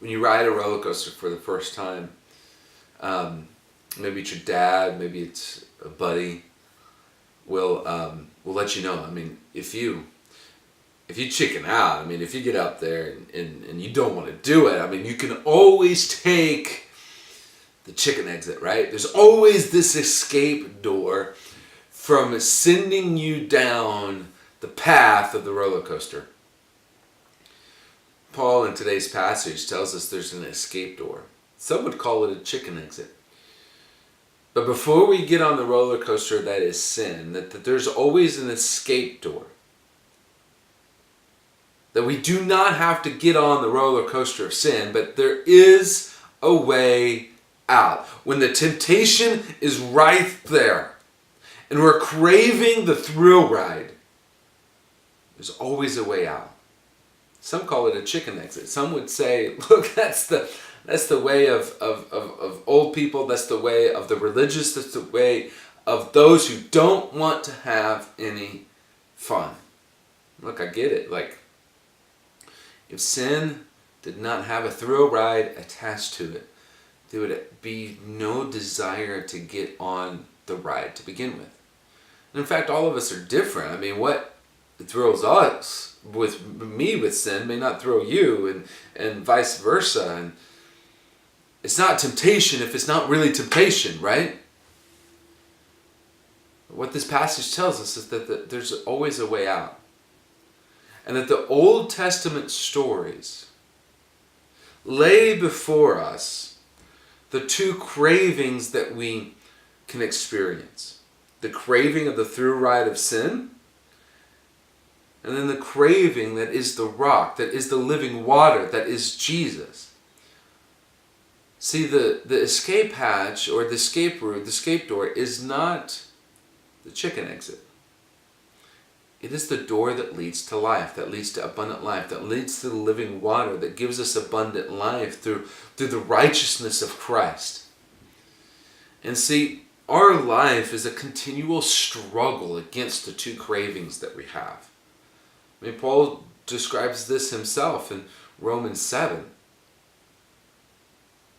when you ride a roller coaster for the first time, maybe it's your dad, maybe it's a buddy, will let you know. I mean, if you chicken out, I mean, if you get up there and you don't want to do it, I mean, you can always take the chicken exit, right? There's always this escape door from sending you down the path of the roller coaster. Paul in today's passage tells us there's an escape door. Some would call it a chicken exit. But before we get on the roller coaster that is sin, that there's always an escape door. That we do not have to get on the roller coaster of sin, but there is a way out. When the temptation is right there, and we're craving the thrill ride, there's always a way out. Some call it a chicken exit. Some would say, look, that's the way of old people. That's the way of the religious. That's the way of those who don't want to have any fun. Look, I get it. Like, if sin did not have a thrill ride attached to it, there would be no desire to get on the ride to begin with. And in fact, all of us are different. I mean, what thrills us with sin may not thrill you, and vice versa. And it's not temptation if it's not really temptation, right? What this passage tells us is that there's always a way out. And that the Old Testament stories lay before us the two cravings that we can experience. The craving of the thrill ride of sin, and then the craving that is the rock, that is the living water, that is Jesus. See, the escape hatch or the escape route, the escape door is not the chicken exit. It is the door that leads to life, that leads to abundant life, that leads to the living water, that gives us abundant life through the righteousness of Christ. And see, our life is a continual struggle against the two cravings that we have. I mean, Paul describes this himself in Romans 7.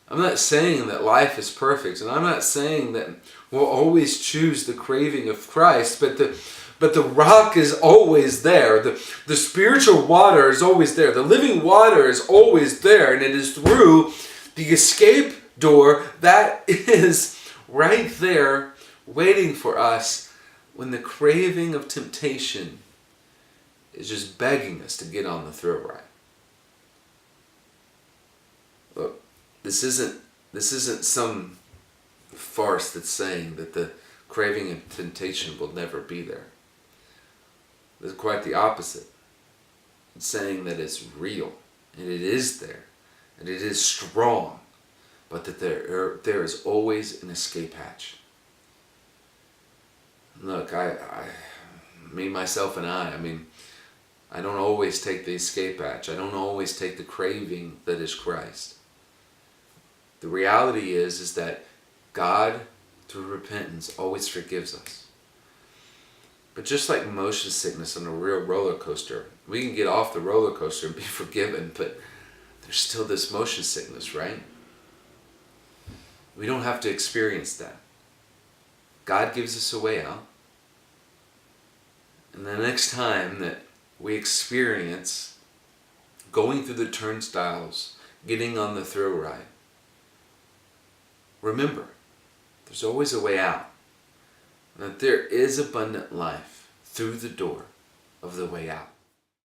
I'm not saying that life is perfect, and I'm not saying that we'll always choose the craving of Christ, but the rock is always there. The spiritual water is always there. The living water is always there, and it is through the escape door that is right there waiting for us when the craving of temptation is just begging us to get on the thrill ride. Look, this isn't some farce that's saying that the craving of temptation will never be there. It's quite the opposite. It's saying that it's real, and it is there, and it is strong, but that there is always an escape hatch. Look, me, myself, and I mean, I don't always take the escape hatch. I don't always take the craving that is Christ. The reality is that God, through repentance, always forgives us. But just like motion sickness on a real roller coaster, we can get off the roller coaster and be forgiven, but there's still this motion sickness, right? We don't have to experience that. God gives us a way out. And the next time that we experience going through the turnstiles, getting on the thrill ride, remember, there's always a way out. And that there is abundant life through the door of the way out.